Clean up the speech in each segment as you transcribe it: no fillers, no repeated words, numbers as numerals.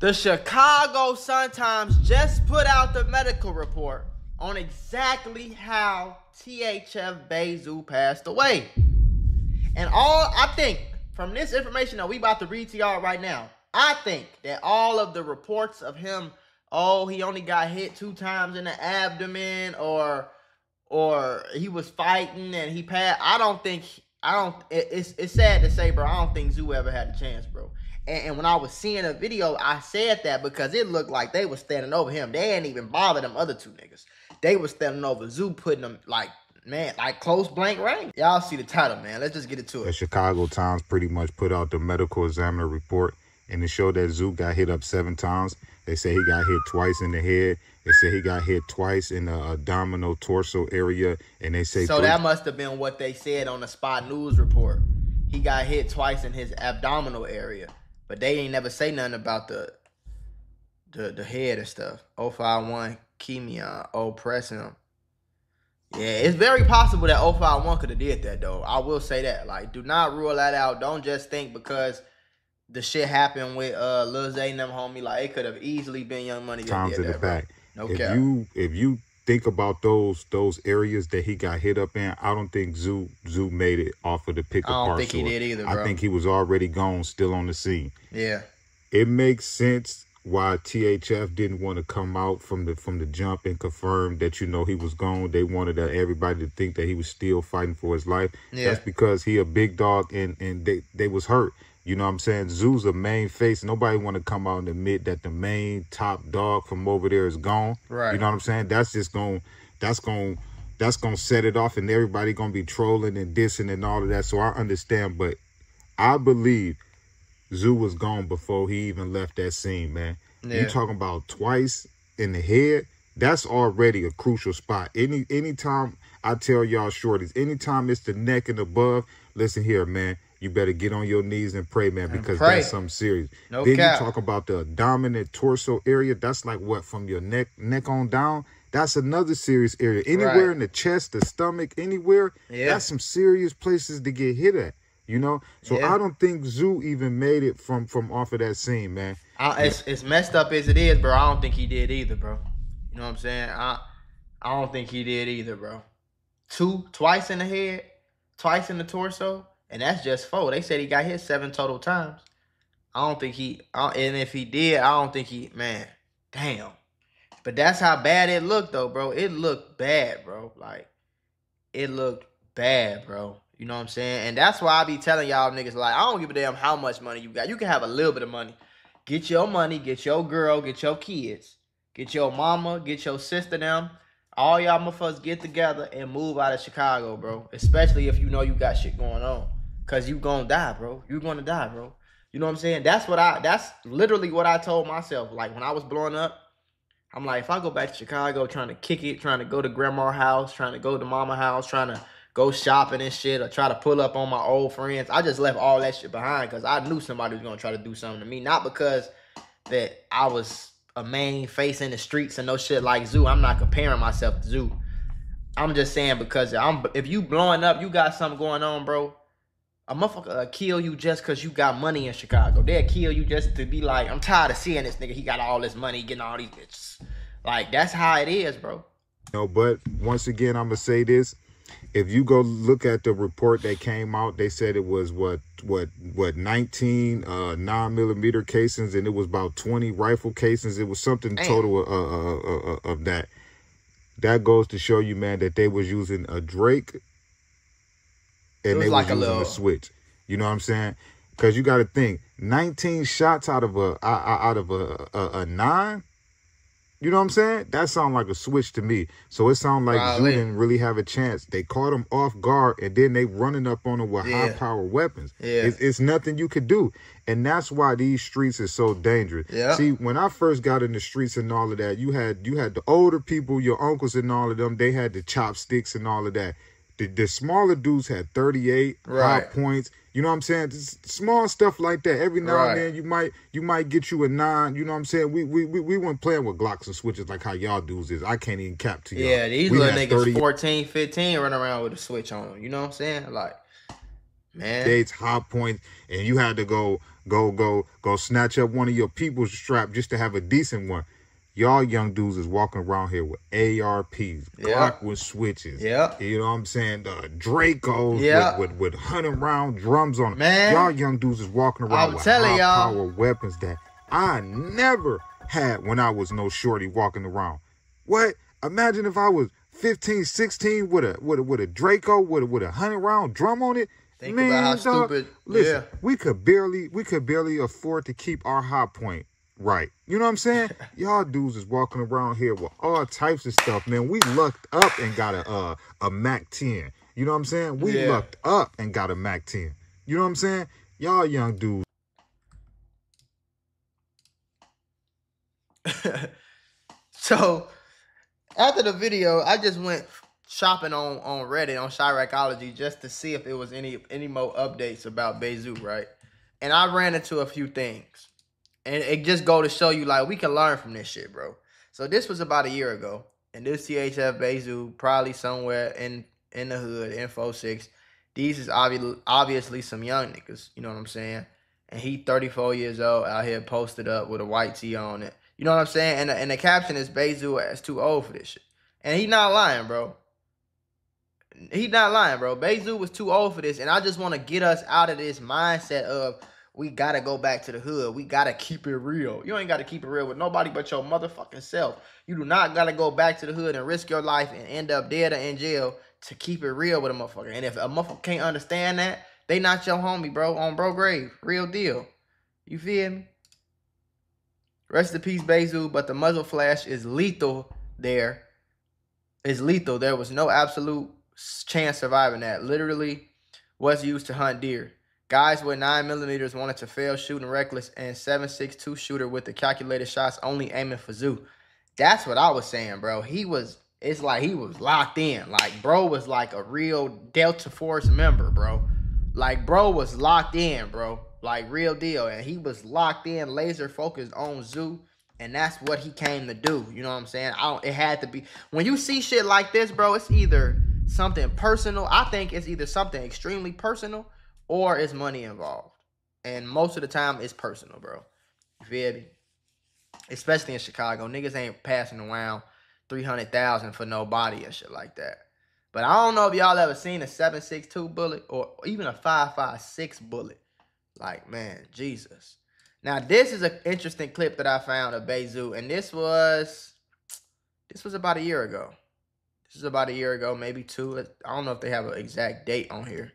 The Chicago Sun-Times just put out the medical report on exactly how Thf Bayzoo passed away. And I think from this information that we about to read to y'all right now, I think that all of the reports of him, oh, he only got hit 2 times in the abdomen, or he was fighting and he passed. It's sad to say, bro, I don't think Zoo ever had a chance, bro. And when I was seeing a video, I said that because it looked like they was standing over him. They ain't even bother them other 2 niggas. They was standing over Zoo, putting them like close blank range. Y'all see the title, man. Let's just get into it. The Chicago Times pretty much put out the medical examiner report, and it showed that Zoo got hit up 7 times. They say he got hit twice in the head. They say he got hit twice in the abdominal torso area, and they say... So that must have been what they said on the Spot News report. He got hit twice in his abdominal area. But they ain't never say nothing about the head and stuff. 051, Kemion, press him. Yeah, it's very possible that 051 could have did that, though. I will say that. Like, do not rule that out. Don't just think because the shit happened with Lil Zay and them, homie. Like, it could have easily been Young Money. Times in the back. No cap. If you think about those areas that he got hit up in, I don't think Zoo made it off of the pickup parcel. I don't think he did either, bro. I think he was already gone, still on the scene. Yeah. It makes sense why THF didn't want to come out from the jump and confirm that, you know, he was gone. They wanted everybody to think that he was still fighting for his life. Yeah. That's because he a big dog and they was hurt. You know what I'm saying? Zoo's a main face. Nobody want to come out and admit that the main top dog from over there is gone. Right. You know what I'm saying? That's going to set it off, and everybody going to be trolling and dissing and all of that. So I understand, but I believe Zoo was gone before he even left that scene, man. Yeah. You talking about twice in the head? That's already a crucial spot. Anytime I tell y'all shorties, anytime it's the neck and above, listen here, man. You better get on your knees and pray, man, because that's something serious. No then cap. You talk about the dominant torso area. That's like what, from your neck on down? That's another serious area. Anywhere in the chest, the stomach, anywhere, that's some serious places to get hit at, you know? So I don't think Zoo even made it from off of that scene, man. It's messed up as it is, bro. I don't think he did either, bro. You know what I'm saying? I don't think he did either, bro. Twice in the head, twice in the torso. And that's just 4. They said he got hit 7 total times. I don't think and if he did, I don't think man, damn. But that's how bad it looked, though, bro. It looked bad, bro. Like, it looked bad, bro. You know what I'm saying? And that's why I be telling y'all niggas, like, I don't give a damn how much money you got. You can have a little bit of money. Get your money, get your girl, get your kids. Get your mama, get your sister, them. All y'all motherfuckers get together and move out of Chicago, bro. Especially if you know you got shit going on. Cause you gonna die, bro. You're gonna die, bro. You know what I'm saying? That's literally what I told myself. Like, when I was blowing up, I'm like, if I go back to Chicago trying to kick it, trying to go to grandma's house, trying to go to mama's house, trying to go shopping and shit, or try to pull up on my old friends, I just left all that shit behind because I knew somebody was gonna try to do something to me. Not because that I was a main face in the streets and no shit like Zoo. I'm not comparing myself to Zoo. I'm just saying because if you blowing up, you got something going on, bro. A motherfucker kill you just because you got money in Chicago. They'll kill you just to be like, I'm tired of seeing this nigga. He got all this money, getting all these bitches. Like, that's how it is, bro. No, but once again, I'm going to say this. If you go look at the report that came out, they said it was, what 19 9mm casings, and it was about 20 rifle casings. It was something total of that. That goes to show you, man, that they was using a Drake. And they was using a switch. You know what I'm saying? Because you got to think, 19 shots out of a 9. You know what I'm saying? That sounds like a switch to me. So it sounds like Zoo didn't really have a chance. They caught him off guard, and then they running up on him with high-powered weapons. Yeah. It's nothing you could do. And that's why these streets are so dangerous. Yeah. See, when I first got in the streets and all of that, you had the older people, your uncles and all of them, they had the chopsticks and all of that. The smaller dudes had 38 high points. You know what I'm saying? Just small stuff like that. Every now and then you might get you a 9. You know what I'm saying? We weren't playing with Glocks and switches like how y'all dudes is. I can't even cap to y'all. Yeah, these little niggas 14, 15 running around with a switch on them. You know what I'm saying? Like, Man. Dates, high points, and you had to go snatch up one of your people's strap just to have a decent one. Y'all young dudes is walking around here with ARPs, Glock with switches. Yeah. You know what I'm saying? Dracos with 100-round drums on them. Man. Y'all young dudes is walking around with high-power weapons that I never had when I was no shorty walking around. What? Imagine if I was 15, 16 with a Draco with a 100-round drum on it. Think about how stupid. Listen, we could barely afford to keep our high point right. You know what I'm saying? Y'all dudes is walking around here with all types of stuff, man. We lucked up and got a Mac 10. You know what I'm saying? We lucked up and got a Mac 10. You know what I'm saying? Y'all young dudes. So after the video, I just went shopping on Reddit, on Chiracology, just to see if it was any more updates about Bayzoo, right? And I ran into a few things. And it just go to show you, like, we can learn from this shit, bro. So this was about a year ago. And this Thf Bayzoo, probably somewhere in the hood, in 4-6. These is obviously some young niggas, you know what I'm saying? And he 34 years old, out here posted up with a white tee on it. You know what I'm saying? And the caption is, Bayzoo is too old for this shit. And he not lying, bro. He not lying, bro. Bayzoo was too old for this. And I just want to get us out of this mindset of, we got to go back to the hood. We got to keep it real. You ain't got to keep it real with nobody but your motherfucking self. You do not got to go back to the hood and risk your life and end up dead or in jail to keep it real with a motherfucker. And if a motherfucker can't understand that, they not your homie, bro. On bro grave. Real deal. You feel me? Rest in peace, Bayzoo. But the muzzle flash is lethal there. It's lethal. There was no absolute chance surviving that. Literally was used to hunt deer. Guys with 9mm wanted to fail shooting reckless, and 7.62 shooter with the calculated shots only aiming for Zoo. That's what I was saying, bro. It's like he was locked in. Like, bro was like a real Delta Force member, bro. Like, bro was locked in, bro. Like, real deal. And he was locked in, laser focused on Zoo. And that's what he came to do. You know what I'm saying? It had to be. When you see shit like this, bro, it's either something personal. I think it's either something extremely personal or it's money involved. And most of the time, it's personal, bro. You feel me? Especially in Chicago. Niggas ain't passing around 300,000 for no body and shit like that. But I don't know if y'all ever seen a 7.62 bullet or even a 5.56 bullet. Like, man, Jesus. Now, this is an interesting clip that I found of Bayzoo. And this was about a year ago. This is about a year ago, maybe two. I don't know if they have an exact date on here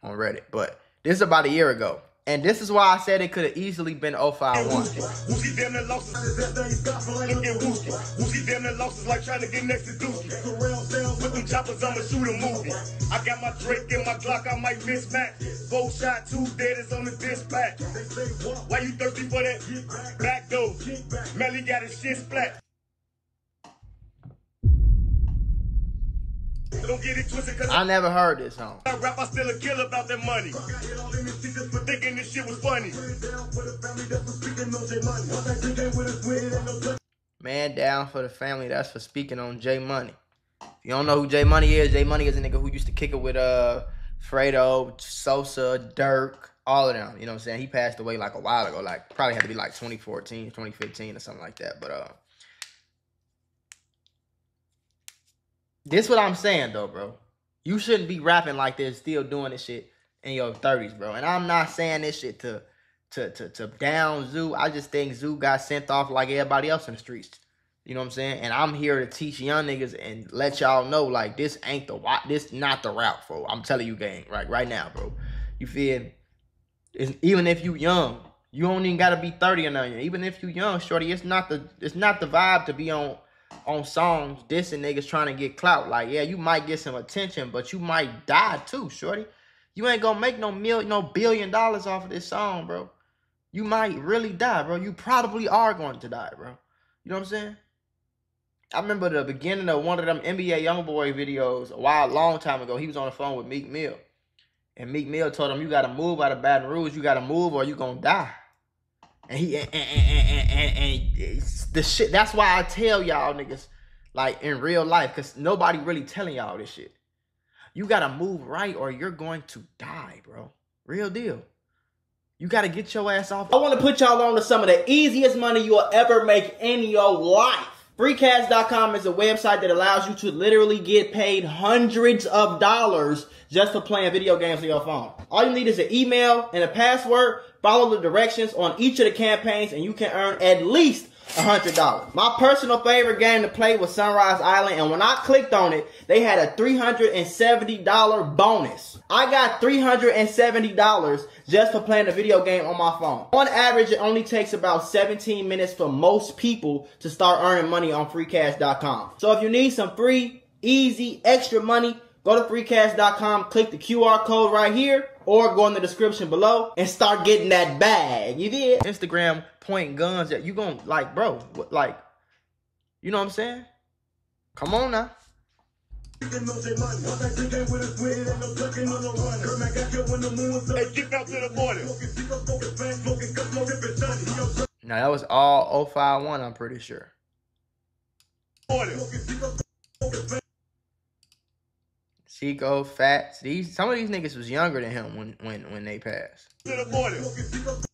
on Reddit. But this is about a year ago. And this is why I said it could have easily been 051. Woozy damn that losses. Look at Woozy. Woozy damn that losses like trying to get next to Dookie. With them choppers, I'ma shoot a movie. I got my Drake and my Glock, I might mismatch. 4 shot, 2 dead is on the dispatch. Why you thirsty for that? Back door. Melly got his shit splat. Don't get it twisted, cause I never heard this song. I rap, I still a kill about that money. Thinking this shit was funny. Man down for the family. That's for speaking on J Money. If you don't know who J Money is a nigga who used to kick it with Fredo, Sosa, Dirk, all of them. You know what I'm saying? He passed away like a while ago. Like, probably had to be like 2014, 2015 or something like that. But this what I'm saying, though, bro. You shouldn't be rapping like this, still doing this shit in your 30s, bro. And I'm not saying this shit to down Zoo. I just think Zoo got sent off like everybody else in the streets. You know what I'm saying? And I'm here to teach young niggas and let y'all know, like, this not the route, bro. I'm telling you, gang, right now, bro. You feel? Even if you young, you don't even gotta be 30 or nothing. Even if you young, shorty, it's not the vibe to be on songs dissing niggas trying to get clout. Like, yeah, you might get some attention, but you might die too, shorty. You ain't gonna make no $1 billion off of this song, bro. You might really die, bro. You probably are going to die, bro. You know what I'm saying? I remember the beginning of one of them NBA Youngboy videos a long time ago. He was on the phone with Meek Mill. And Meek Mill told him, you gotta move out of Baton Rouge. You gotta move or you gonna die. And the shit, that's why I tell y'all niggas, like, in real life, because nobody really telling y'all this shit. You gotta move right or you're going to die, bro. Real deal. You gotta get your ass off. I want to put y'all on to some of the easiest money you will ever make in your life. Freecash.com is a website that allows you to literally get paid hundreds of dollars just for playing video games on your phone. All you need is an email and a password. Follow the directions on each of the campaigns and you can earn at least $100. My personal favorite game to play was Sunrise Island, and when I clicked on it, they had a $370 bonus. I got $370 just for playing a video game on my phone. On average, it only takes about 17 minutes for most people to start earning money on freecash.com. So if you need some free, easy, extra money, go to freecash.com, click the QR code right here, or go in the description below and start getting that bag. You did? Instagram pointing guns at you gon' like, bro, like, you know what I'm saying? Come on now. Hey, get out to the border. Now that was all 051, I'm pretty sure. Chico, Fats, some of these niggas was younger than him when they passed.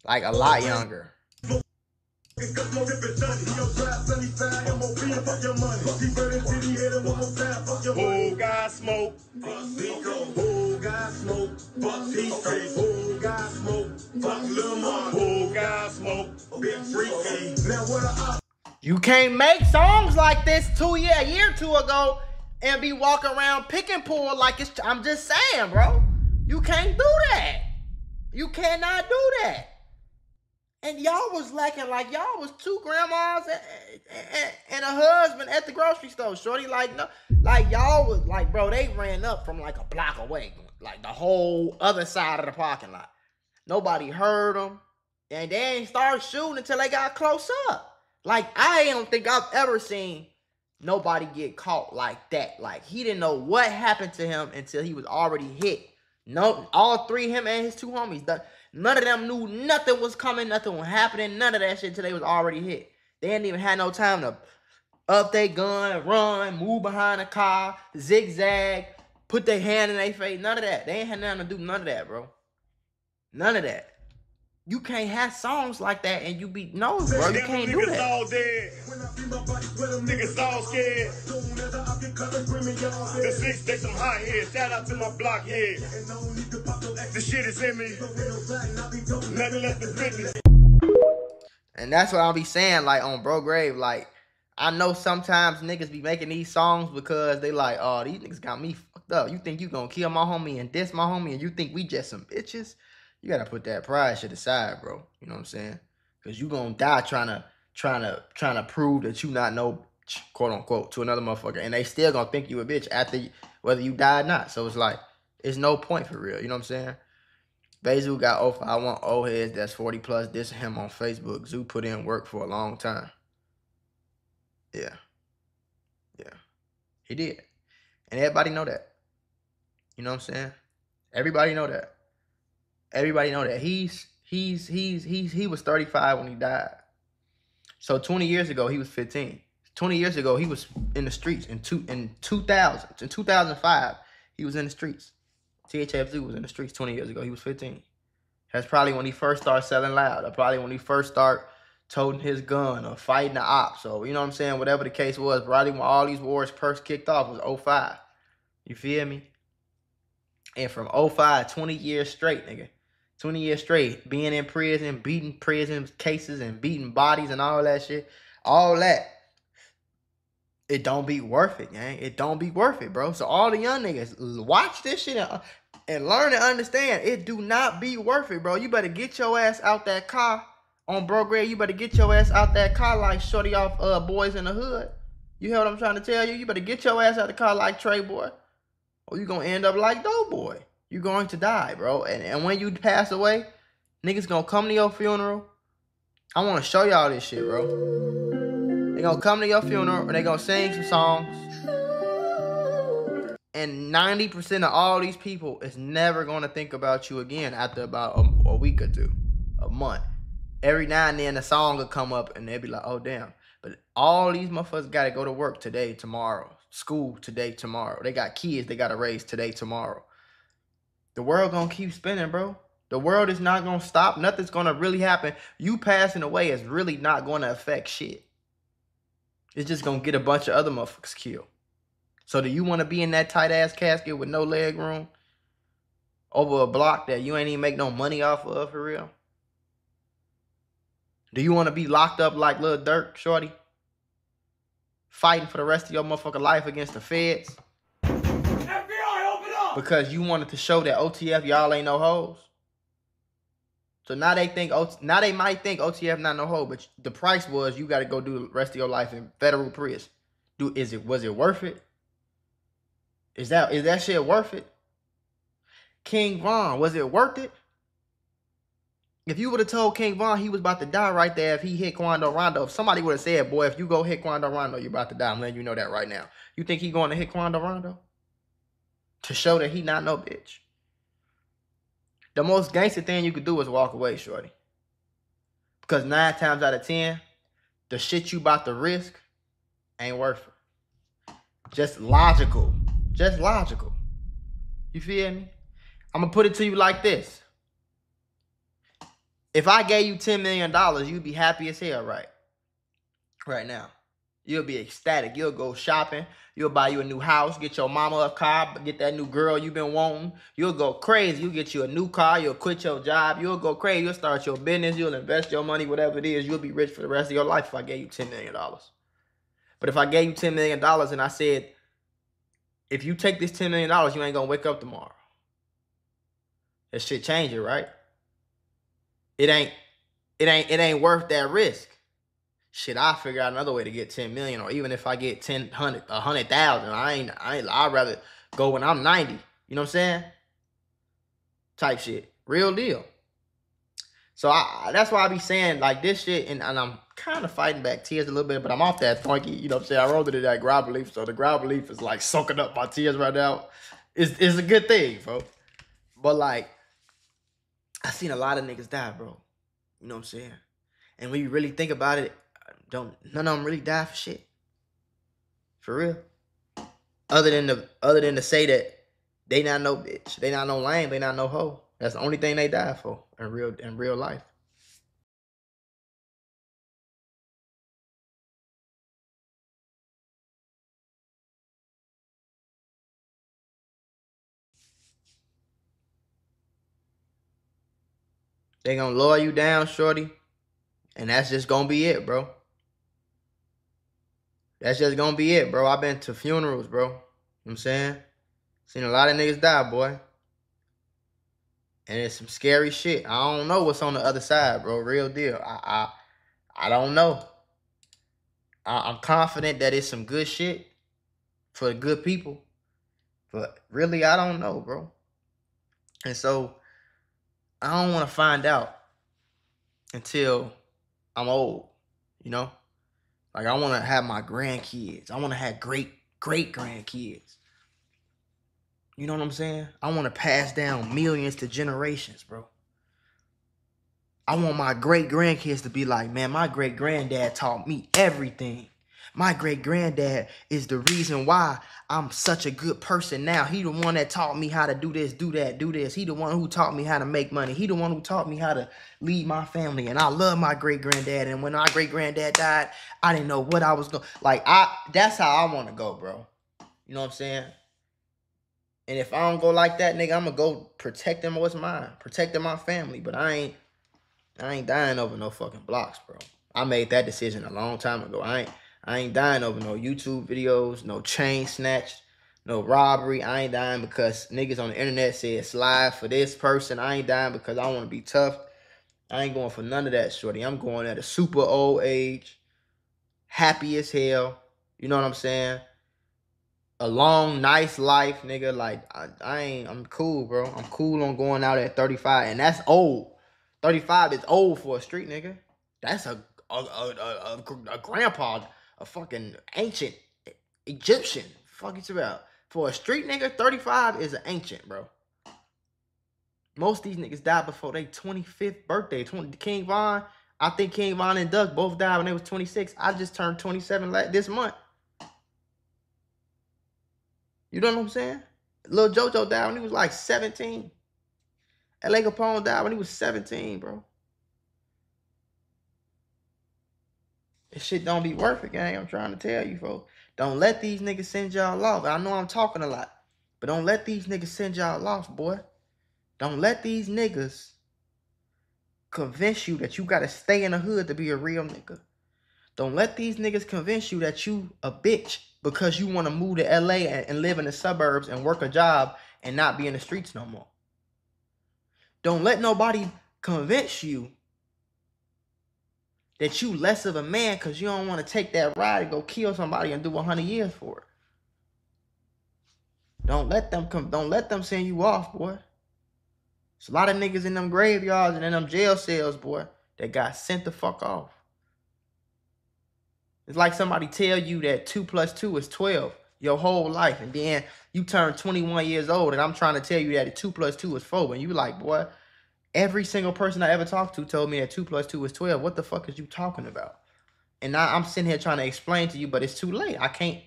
Like a lot younger. Whole guy smoke, whole guy smoke, whole guy smoke, whole guy smoke, big freaky. Now what you can't make songs like this a year or two ago and be walking around pick and pull like it's, I'm just saying, bro. You can't do that. You cannot do that. And y'all was lacking like y'all was two grandmas and a husband at the grocery store. Shorty, like, no, like y'all was like, bro, they ran up from like a block away. Like the whole other side of the parking lot. Nobody heard them. And they ain't started shooting until they got close up. Like, I don't think I've ever seen nobody get caught like that. Like, he didn't know what happened to him until he was already hit. No, all three, him and his two homies, none of them knew nothing was coming, nothing was happening, none of that shit until they was already hit. They didn't even have no time to up their gun, run, move behind a car, zigzag, put their hand in their face, none of that. They ain't had nothing to do none of that, bro. None of that. You can't have songs like that and you be, no, bro, you can't do that. All dead. Niggas all scared. The six, they some hot heads. Shout out to my block head. The shit is in me. Nothing left to fitness. And that's what I'll be saying, like, on Bro Grave, like, I know sometimes niggas be making these songs because they like, oh, these niggas got me fucked up. You think you gonna kill my homie and diss my homie and you think we just some bitches? You gotta put that pride shit aside, bro. You know what I'm saying? Because you gonna die trying to prove that you not no, quote unquote, to another motherfucker. And they still gonna think you a bitch after whether you die or not. So it's like, it's no point for real. You know what I'm saying? Bayzoo got 051 old heads that's 40 plus dissing him on Facebook. Zoo put in work for a long time. Yeah. Yeah. He did. And everybody know that. You know what I'm saying? Everybody know that. Everybody know that. He was 35 when he died. So 20 years ago, he was 15. 20 years ago, he was in the streets. In 2005, he was in the streets. Thf Bayzoo was in the streets 20 years ago. He was 15. That's probably when he first started selling loud. Or probably when he first started toting his gun or fighting the ops. So, you know what I'm saying? Whatever the case was, probably when all these wars first kicked off was 05. You feel me? And from 05, 20 years straight, nigga. 20 years straight, being in prison, beating prison cases and beating bodies and all that shit. All that. It don't be worth it, gang. It don't be worth it, bro. So all the young niggas, watch this shit and learn and understand. It do not be worth it, bro. You better get your ass out that car on Bro Grade. You better get your ass out that car like shorty off Boys in the Hood. You hear what I'm trying to tell you? You better get your ass out the car like Trey Boy. Or you gonna end up like Doughboy. You're going to die, bro. And when you pass away, niggas gonna come to your funeral. I want to show y'all this shit, bro. They gonna come to your funeral and they gonna sing some songs. And 90% of all these people is never gonna think about you again after about a week or two, a month. Every now and then a song will come up and they'll be like, oh, damn. But all these motherfuckers gotta go to work today, tomorrow, school today, tomorrow. They got kids they got to raise today, tomorrow. The world gonna keep spinning, bro. The world is not gonna stop. Nothing's gonna really happen. You passing away is really not gonna affect shit. It's just gonna get a bunch of other motherfuckers killed. So do you want to be in that tight ass casket with no leg room over a block that you ain't even make no money off of, for real? Do you want to be locked up like Lil Durk, shorty? Fighting for the rest of your motherfucking life against the feds? FBI, open up! Because you wanted to show that OTF y'all ain't no hoes. So now they might think OTF not no hoe, but the price was you got to go do the rest of your life in federal prison. Was it worth it? Is that shit worth it? King Von, was it worth it? If you would have told King Von he was about to die right there if he hit Quando Rondo, if somebody would have said, boy, if you go hit Quando Rondo, you're about to die. I'm letting you know that right now. You think he going to hit Quando Rondo? To show that he not no bitch. The most gangster thing you could do is walk away, shorty. Because 9 times out of 10, the shit you about to risk ain't worth it. Just logical. Just logical. You feel me? I'm going to put it to you like this. If I gave you $10 million, you'd be happy as hell, right? Right now. You'll be ecstatic. You'll go shopping. You'll buy you a new house. Get your mama a car. Get that new girl you've been wanting. You'll go crazy. You'll get you a new car. You'll quit your job. You'll go crazy. You'll start your business. You'll invest your money, whatever it is. You'll be rich for the rest of your life if I gave you $10 million. But if I gave you $10 million and I said, if you take this $10 million, you ain't going to wake up tomorrow. That shit change it, right? It ain't worth that risk. Shit, I figure out another way to get 10 million, or even if I get 100,000, I'd rather go when I'm 90. You know what I'm saying? Type shit. Real deal. So that's why I be saying like this shit, and I'm kind of fighting back tears a little bit, but I'm off that funky, you know what I'm saying? I rolled it in that ground belief, so the ground belief is like soaking up my tears right now. It's a good thing, folks. But like, I seen a lot of niggas die, bro. You know what I'm saying? And when you really think about it, none of them really die for shit. For real. Other than to say that they not no bitch, they not no lame, they not no hoe. That's the only thing they die for in real life. They gonna lower you down, shorty. And that's just gonna be it, bro. That's just gonna be it, bro. I've been to funerals, bro. You know what I'm saying? Seen a lot of niggas die, boy. And it's some scary shit. I don't know what's on the other side, bro. Real deal. I don't know. I'm confident that it's some good shit for the good people. But really, I don't know, bro. And so, I don't want to find out until I'm old, you know? Like, I want to have my grandkids. I want to have great-grandkids. You know what I'm saying? I want to pass down millions to generations, bro. I want my great-grandkids to be like, man, my great-granddad taught me everything. My great-granddad is the reason why I'm such a good person now. He the one that taught me how to do this, do that, do this. He the one who taught me how to make money. He the one who taught me how to lead my family. And I love my great-granddad. And when my great-granddad died, I didn't know what I was going to... Like, that's how I want to go, bro. You know what I'm saying? And if I don't go like that, nigga, I'm going to go protecting what's mine. Protecting my family. But I ain't dying over no fucking blocks, bro. I made that decision a long time ago. I ain't dying over no YouTube videos, no chain snatched, no robbery. I ain't dying because niggas on the internet said slide for this person. I ain't dying because I want to be tough. I ain't going for none of that, shorty. I'm going at a super old age, happy as hell. You know what I'm saying? A long, nice life, nigga. Like, I'm cool, bro. I'm cool on going out at 35, and that's old. 35 is old for a street nigga. That's a grandpa, a fucking ancient Egyptian. Fuck it's about. For a street nigga, 35 is an ancient, bro. Most of these niggas died before their 25th birthday. King Von, I think King Von and Duck both died when they was 26. I just turned 27 this month. You know what I'm saying? Lil JoJo died when he was like 17. L.A. Capone died when he was 17, bro. This shit don't be worth it, gang. I'm trying to tell you, folks. Don't let these niggas send y'all off. I know I'm talking a lot, but don't let these niggas send y'all off, boy. Don't let these niggas convince you that you gotta stay in the hood to be a real nigga. Don't let these niggas convince you that you a bitch because you want to move to LA and live in the suburbs and work a job and not be in the streets no more. Don't let nobody convince you that you less of a man because you don't want to take that ride and go kill somebody and do 100 years for it. Don't let them send you off, boy. There's a lot of niggas in them graveyards and in them jail cells, boy, that got sent the fuck off. It's like somebody tell you that 2 + 2 is 12 your whole life, and then you turn 21 years old, and I'm trying to tell you that 2 + 2 is 4, and you like, boy, every single person I ever talked to told me that 2 + 2 is 12. What the fuck is you talking about? And now I'm sitting here trying to explain to you, but it's too late. I can't.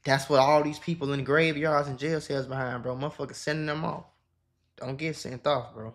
That's what all these people in graveyards and jail cells behind, bro. Motherfuckers sending them off. Don't get sent off, bro.